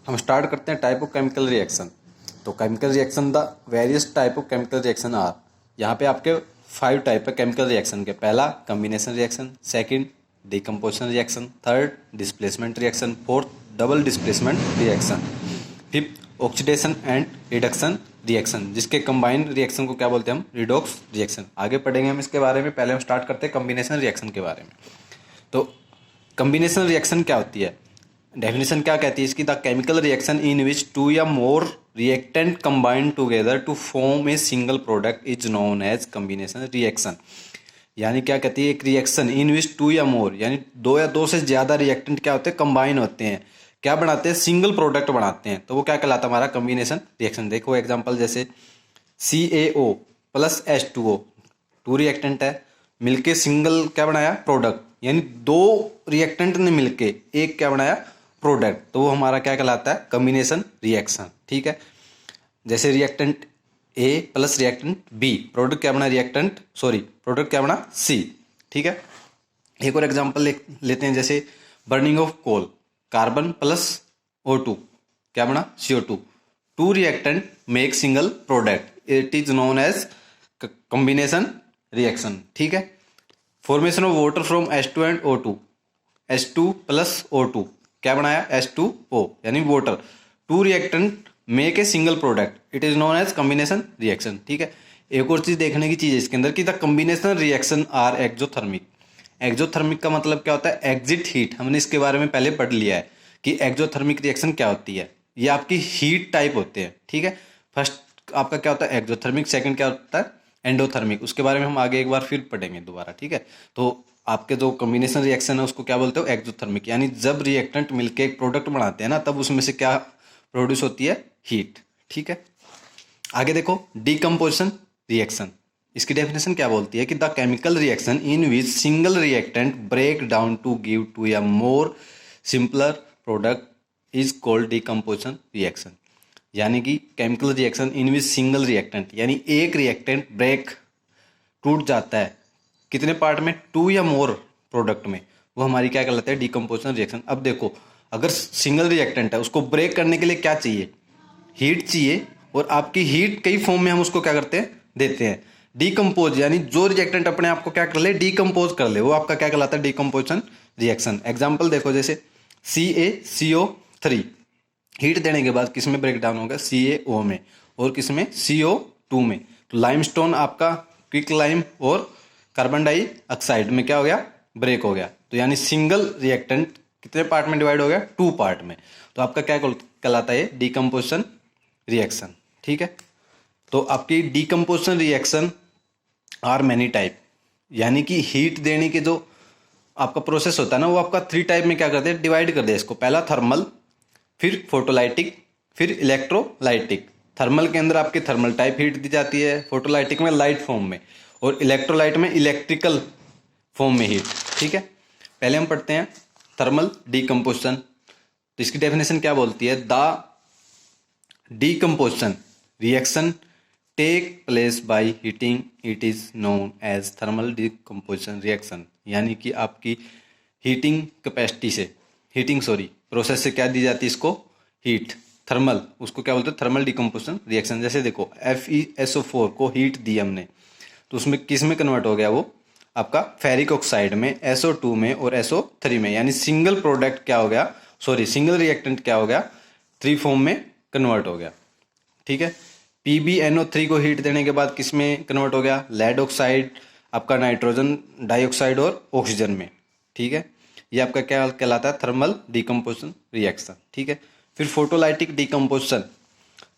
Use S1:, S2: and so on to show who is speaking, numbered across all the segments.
S1: हम स्टार्ट करते हैं टाइप ऑफ केमिकल रिएक्शन। तो chemical reaction the various type of chemical reaction are, यहाँ पे आपके 5 टाइप है केमिकल रिएक्शन के। पहला combination reaction, second decomposition reaction, third displacement reaction, fourth double displacement reaction, fifth oxidation and reduction reaction, जिसके combined reaction को क्या बोलते हैं हम, रिडॉक्स रिएक्शन। आगे पढ़ेंगे हम इसके बारे में, पहले हम स्टार्ट करते हैं कम्बिनेशन रिएक्शन के बारे में। तो कम्बिनेशन रिएक्शन क्या होती है, डेफिनेशन क्या कहती है इसकी, the chemical reaction in which 2 या more reactant combine together to form a single product is known as combination reaction. यानी क्या कहती है, एक रिएक्शन इन विच 2 या मोर, यानी 2 या 2 से ज़्यादा रिएक्टेंट क्या होते हैं, कंबाइन होते हैं, क्या बनाते हैं, सिंगल प्रोडक्ट बनाते हैं, तो वो क्या कहलाता है, हमारा कम्बिनेशन रिएक्शन। देखो एग्जांपल जैसे CaO प्लस H2O, 2 रिएक्टेंट है, मिलके सिंगल क्या बनाया, प्रोडक्ट, यानी 2 रिएक्टेंट ने मिलके एक क्या बनाया, प्रोडक्ट, तो वो हमारा क्या कहलाता है, कम्बिनेशन रिएक्शन। ठीक है, जैसे reactant A plus reactant B, product क्या बना, प्रोडक्ट क्या बना, C। ठीक है, एक और एग्जांपल लेते हैं, जैसे burning of coal, carbon plus O2 क्या बना, CO2, 2 reactant make single product, it is known as combination reaction. ठीक है, formation of water from H2 and O2, H2 plus O2 क्या बनाया, H2O, यानी water, 2 reactant make a single product, it is known as combination reaction. ठीक है, एक और चीज देखने की चीज है इसके अंदर कि the combination reaction are exothermic. Exothermic का मतलब क्या होता है, एग्जिट हीट, हमने इसके बारे में पहले पढ़ लिया है कि एक्सोथर्मिक रिएक्शन क्या होती है, ये आपकी हीट टाइप होते हैं। ठीक है, फर्स्ट आपका क्या होता है, एक्सोथर्मिक, सेकंड क्या होता है, एंडोथर्मिक, उसके बारे में हम आगे एक बार फिर पढ़ेंगे दोबारा। ठीक है, तो आपके जो कम्बिनेशन रिएक्शन है उसको क्या बोलते हो, एक्सोथर्मिक, यानी जब रिएक्टेंट मिलके एक प्रोडक्ट बनाते हैं ना, तब उसमें से क्या प्रोड्यूस होती है, हीट। ठीक है, आगे देखो डीकम्पोजिशन रिएक्शन, इसकी डेफिनेशन क्या बोलती है कि the chemical reaction in which single reactant break down to give 2 या more simpler product is called decomposition reaction. यानी कि chemical reaction in which single reactant, यानी एक रिएक्टेंट ब्रेक, टूट जाता है, कितने पार्ट में, 2 या मोर प्रोडक्ट में, वो हमारी क्या कहलाता है, डीकम्पोजिशन रिएक्शन। अब देखो अगर सिंगल रिएक्टेंट है, उसको ब्रेक करने के लिए क्या चाहिए, हीट चाहिए, और आपकी हीट कई फॉर्म में हम उसको क्या करते हैं, देते हैं। डीकम्पोज, यानी जो रिएक्टेंट अपने आप को क्या कर ले, डीकम्पोज कर ले, वो आपका क्या कहलाता है, डीकम्पोजिशन रिएक्शन। एग्जाम्पल देखो जैसे CaCO3 हीट देने के बाद किस में ब्रेक डाउन होगा, CaO में, और किस में, CO2 में। तो लाइमस्टोन आपका क्विक लाइम और कार्बन डाइऑक्साइड में क्या हो गया, ब्रेक हो गया। तो यानी सिंगल रिएक्टेंट कितने पार्ट में डिवाइड हो गया, 2 पार्ट में, तो आपका क्या कहलाता है, डीकम्पोजिशन रिएक्शन। ठीक है, तो आपकी decomposition reaction are many type, यानी कि हीट देने के जो आपका प्रोसेस होता है ना, वो आपका 3 टाइप में क्या करते हैं, डिवाइड कर दे इसको। पहला थर्मल, फिर फोटोलाइटिक, फिर इलेक्ट्रोलाइटिक। थर्मल के अंदर आपकी थर्मल टाइप हीट दी जाती है, फोटोलाइटिक में लाइट फॉर्म में, और इलेक्ट्रोलाइट में इलेक्ट्रिकल फॉर्म में हीट। ठीक है, पहले हम पढ़ते हैं थर्मल डीकम्पोजिशन। तो इसकी डेफिनेशन क्या बोलती है, the decomposition reaction take place by heating, it is known as thermal decomposition reaction. यानी कि आपकी प्रोसेस से क्या दी जाती है इसको, हीट, थर्मल, उसको क्या बोलते हैं, थर्मल डीकम्पोजिशन रिएक्शन। जैसे देखो FeSO4 को हीट दी हमने, तो उसमें किस में कन्वर्ट हो गया, वो आपका फेरिक ऑक्साइड में, SO2 में और SO3 में, यानी सिंगल प्रोडक्ट क्या हो गया, सिंगल रिएक्टेंट क्या हो गया, 3 फॉर्म में कन्वर्ट हो गया। ठीक है, PbNO3 को हीट देने के बाद किस में कन्वर्ट हो गया, लेड ऑक्साइड, आपका नाइट्रोजन डाइऑक्साइड और ऑक्सीजन में। ठीक है, ये आपका क्या कहलाता है, थर्मल डीकम्पोजिशन रिएक्शन। ठीक है, फिर photolytic decomposition,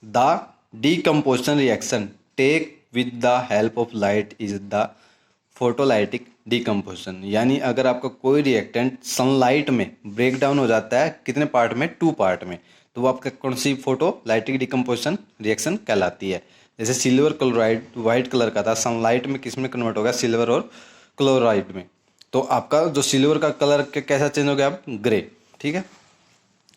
S1: the decomposition reaction take with the help of light is the photolytic decomposition. यानी अगर आपका कोई रिएक्टेंट सनलाइट में ब्रेक डाउन हो जाता है, कितने पार्ट में, 2 पार्ट में, तो वो आपका कौन सी फोटोलाइटिक डीकम्पोजिशन रिएक्शन कहलाती है। जैसे सिल्वर क्लोराइड व्हाइट कलर का था, सनलाइट में किस में कन्वर्ट हो गया, सिल्वर और क्लोराइड में, तो आपका जो सिल्वर का कलर कैसा चेंज हो गया, ग्रे। ठीक है,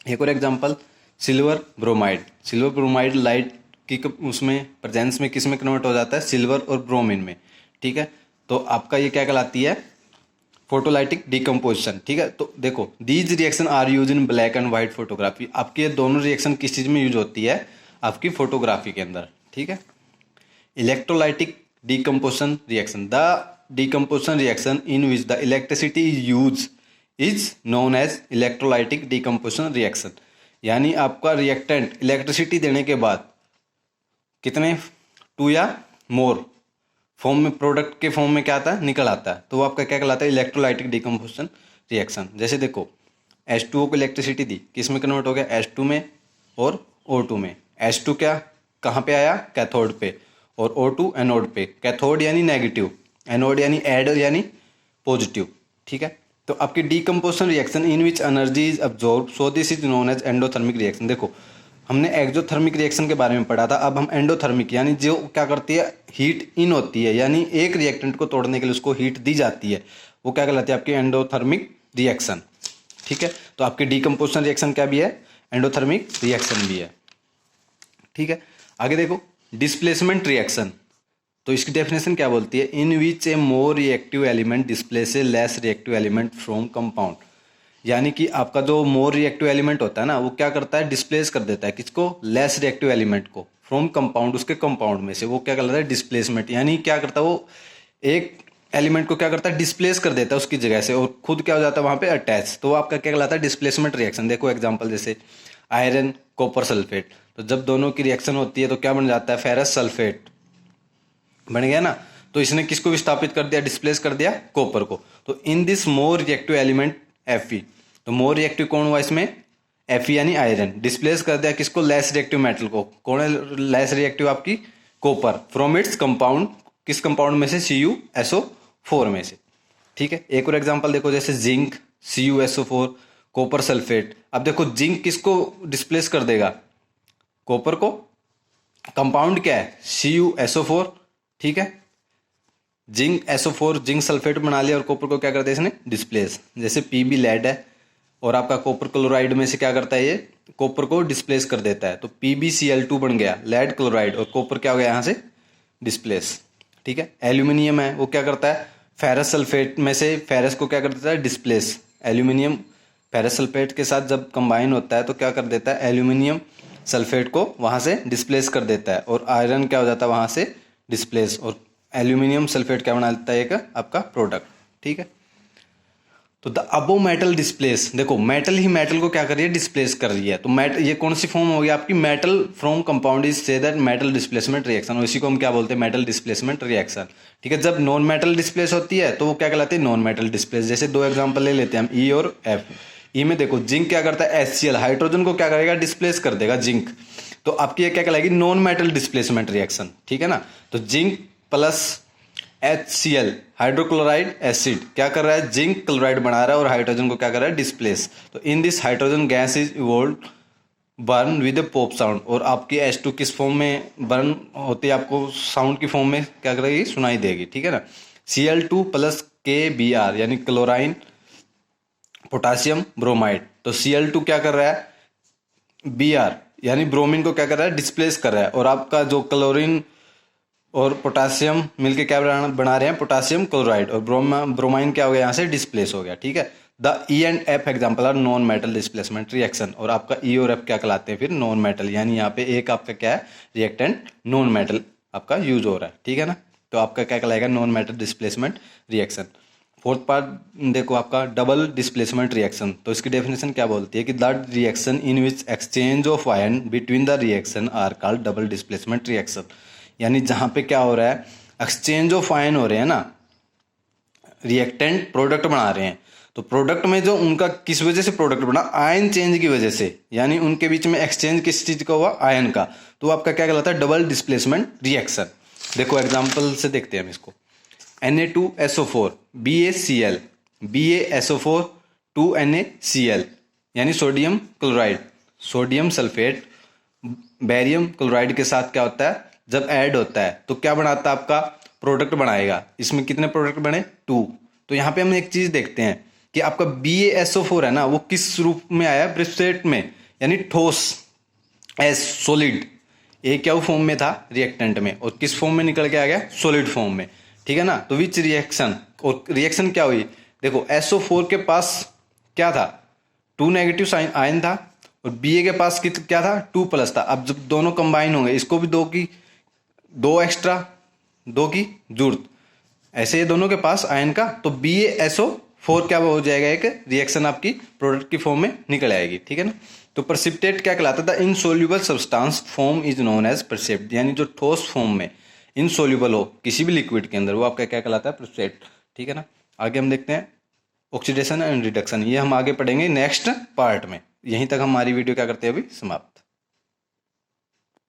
S1: एक और एग्जांपल सिल्वर ब्रोमाइड लाइट की उसमें प्रेजेंस में किस में कन्वर्ट हो जाता है, सिल्वर और ब्रोमीन में। ठीक है, तो आपका ये क्या कहलाती है, फोटोलाइटिक डिकम्पोजिशन, ठीक है। तो देखो these reaction are use in black and white photography. आपके ये दोनों रिएक्शन किस चीज़ में यूज होती है, आपकी फोटोग्राफी के अंदर, ठीक है। Electrolytic decomposition reaction, the decomposition reaction in which the electricity is use is known as electrolytic decomposition reaction. यानी आपका रिएक्टेंट इलेक्ट्रिसिटी देने के बाद कितने 2 या मोर फॉर्म में, प्रोडक्ट के फॉर्म में क्या आता है, निकल आता है, तो वो आपका क्या कहलाता है, इलेक्ट्रोलाइटिक डिकम्पोजिशन रिएक्शन। जैसे देखो H2O को इलेक्ट्रिसिटी दी, किस में कन्वर्ट हो गया, H2 में और O2 में। H2 क्या कहाँ पे आया, कैथोड पे, और O2 एनोड पे। कैथोड यानी नेगेटिव, एनोड यानी एड यानी पॉजिटिव, ठीक है। तो आपकी decomposition reaction in which energy is absorb, so this is known as endothermic reaction. देखो हमने एक्सोथर्मिक रिएक्शन के बारे में पढ़ा था, अब हम एंडोथर्मिक यानी जो क्या करती है, हीट इन होती है, यानी एक रिएक्टेंट को तोड़ने के लिए उसको हीट दी जाती है, वो क्या कहलाती है, आपकी एंडोथर्मिक रिएक्शन, ठीक है। तो आपकी डिकम्पोजिशन रिएक्शन क्या भी है, एंडोथर्मिक रिएक्शन भी है, ठीक है। आगे देखो डिस्प्लेसमेंट रिएक्शन, तो इसकी डेफिनेशन क्या बोलती है, in which a more reactive element displace a less reactive element from compound. यानी कि आपका जो मोर रिएक्टिव एलिमेंट होता है ना, वो क्या करता है, डिस्प्लेस कर देता है किसको, लेस रिएक्टिव एलिमेंट को, फ्रॉम कंपाउंड, उसके कंपाउंड में से। वो क्या कहलाता है, डिस्प्लेसमेंट। यानी क्या करता है, वो एक एलिमेंट को क्या करता है, डिस्प्लेस कर देता है उसकी जगह से, और खुद क्या हो जाता है वहाँ पे अटैच, तो वो आपका क्या कहलाता है, डिस्प्लेसमेंट रिएक्शन। देखो एग्जाम्पल जैसे आयरन कॉपर सल्फेट, तो जब दोनों की रिएक्शन होती है तो क्या बन जाता है, फेरस सल्फेट बन गया ना। तो इसने किसको विस्थापित कर दिया, डिस्प्लेस कर दिया कॉपर को। तो in this more reactive element Fe, तो मोर रिएक्टिव कौन हुआ इसमें, Fe यानी आयरन, डिस्प्लेस कर दिया किसको, लेस रिएक्टिव मेटल को। कौन है लेस रिएक्टिव, आपकी कॉपर, फ्रॉम इट्स कंपाउंड, किस कंपाउंड में से, CuSO4 में से, ठीक है। एक और एग्जांपल देखो जैसे जिंक CuSO4, कॉपर सल्फेट। अब देखो जिंक किसको डिस्प्लेस कर देगा, कॉपर को, कंपाउंड क्या है, CuSO4, ठीक है। जिंक SO4 जिंक सल्फेट बना लिया, और कॉपर को क्या करता है इसने, डिस्प्लेस। जैसे Pb लेड है, और आपका कॉपर क्लोराइड में से क्या करता है, ये कॉपर को डिस्प्लेस कर देता है, तो PbCl2 बन गया, लेड क्लोराइड, और कॉपर क्या हो गया यहाँ से, डिस्प्लेस, ठीक है। एल्यूमिनियम है, वो क्या करता है, फेरस सल्फेट में से फेरस को क्या कर देता है, डिस्प्लेस। एल्यूमिनियम फेरस सल्फेट के साथ जब कंबाइन होता है तो क्या कर देता है, एल्यूमिनियम सल्फेट को वहाँ से डिस्प्लेस कर देता है, और आयरन क्या हो जाता है वहाँ से डिस्प्लेस, और एल्यूमिनियम सल्फेट क्या बना लेता है, एक आपका प्रोडक्ट, ठीक है। तो द अबो मेटल डिस्प्लेस, देखो मेटल ही मेटल को क्या कर रही है, डिस्प्लेस कर रही है। तो ये कौन सी फॉर्म होगी आपकी, metal from compound is say that metal displacement reaction, और इसी को हम क्या बोलते हैं, मेटल डिस्प्लेसमेंट रिएक्शन, ठीक है। जब नॉन मेटल डिस्प्लेस होती है तो वो क्या कहलाती है, नॉन मेटल डिस्प्लेस। जैसे 2 एग्जाम्पल ले लेते हैं हम, E और F। ई में देखो जिंक क्या करता है, HCl हाइड्रोजन को क्या करेगा, डिस्प्लेस कर देगा जिंक, तो आपकी ये क्या कहलाएगी, नॉन मेटल डिस्प्लेसमेंट रिएक्शन, ठीक है ना। तो zinc plus HCl hydrochloride acid क्या कर रहा है, जिंक क्लोराइड बना रहा है, और हाइड्रोजन को क्या कर रहा है, डिस्प्लेस। तो in this hydrogen gas is evolve burn with A pop sound, और आपकी H2 किस फॉर्म में बर्न होती है, आपको साउंड की फॉर्म में क्या करेगी, सुनाई देगी, ठीक है ना। Cl2 प्लस KBr यानी क्लोराइन पोटासियम ब्रोमाइड, तो Cl2 क्या कर रहा है, Br यानी ब्रोमीन को क्या कर रहा है, डिस्प्लेस कर रहा है, और आपका जो क्लोरीन और पोटासियम मिलके क्या बना रहे हैं, पोटासियम क्लोराइड, और ब्रोमाइन क्या हो गया, यहाँ से डिस्प्लेस हो गया, ठीक है। The E and F example are non metal displacement reaction, और आपका E और F क्या कहलाते हैं फिर, नॉन मेटल, यानी यहाँ पे एक आपका क्या है, रिएक्टेंट नॉन मेटल आपका यूज हो रहा है, ठीक है ना। तो आपका क्या कहलाएगा, non metal displacement reaction. Fourth part देखो आपका डबल डिस्प्लेसमेंट रिएक्शन, तो इसकी डेफिनेशन क्या बोलती है कि the reaction in which exchange of ion between the reaction are called double displacement reaction. यानी जहां पे क्या हो रहा है, एक्सचेंज ऑफ आयन हो रहे हैं ना, रिएक्टेंट प्रोडक्ट बना रहे हैं, तो प्रोडक्ट में जो उनका किस वजह से प्रोडक्ट बना, आयन चेंज की वजह से, यानी उनके बीच में एक्सचेंज किस चीज का हुआ, आयन का, तो आपका क्या कहलाता है, डबल डिस्प्लेसमेंट रिएक्शन। देखो एग्जाम्पल से देखते हैं हम इसको, Na2SO4 BaCl BaSO4 2NaCl यानी sodium chloride, sodium sulphate barium chloride के साथ क्या होता है, जब ऐड होता है तो क्या बनाता है, आपका प्रोडक्ट बनाएगा। इसमें कितने प्रोडक्ट बने, 2। तो यहाँ पे हम एक चीज देखते हैं कि आपका BaSO4 है ना, वो किस रूप में आया, प्रेसिपिटेट में, यानी ठोस, एस सॉलिड। ए क्या फॉर्म में था, रिएक्टेंट में, और किस फॉर्म में निकल के आ गया, सॉलिड फॉर्म में, ठीक है ना। तो विच रिएक्शन, और रिएक्शन क्या हुई, देखो SO4 के पास क्या था, 2 नेगेटिव साइन आयन था, और Ba के पास क्या था, 2 प्लस था। अब जब दोनों कंबाइन होंगे, इसको भी 2 एक्स्ट्रा, 2 की जरूरत, ऐसे ये दोनों के पास आयन का, तो BaSO4 क्या हो जाएगा, एक रिएक्शन आपकी प्रोडक्ट की फॉर्म में निकल आएगी, ठीक है ना। तो प्रेसिपिटेट क्या कहलाता था, insoluble substance form is known as precipitate, यानी जो ठोस फॉर्म में इनसोल्यूबल हो किसी भी लिक्विड के अंदर, वो आपका क्या कहलाता है, प्रेसिपिटेट, ठीक है ना। आगे हम देखते हैं ऑक्सीडेशन एंड रिडक्शन, ये हम आगे पढ़ेंगे नेक्स्ट पार्ट में। यहीं तक हमारी वीडियो क्या करते हैं अभी समाप्त।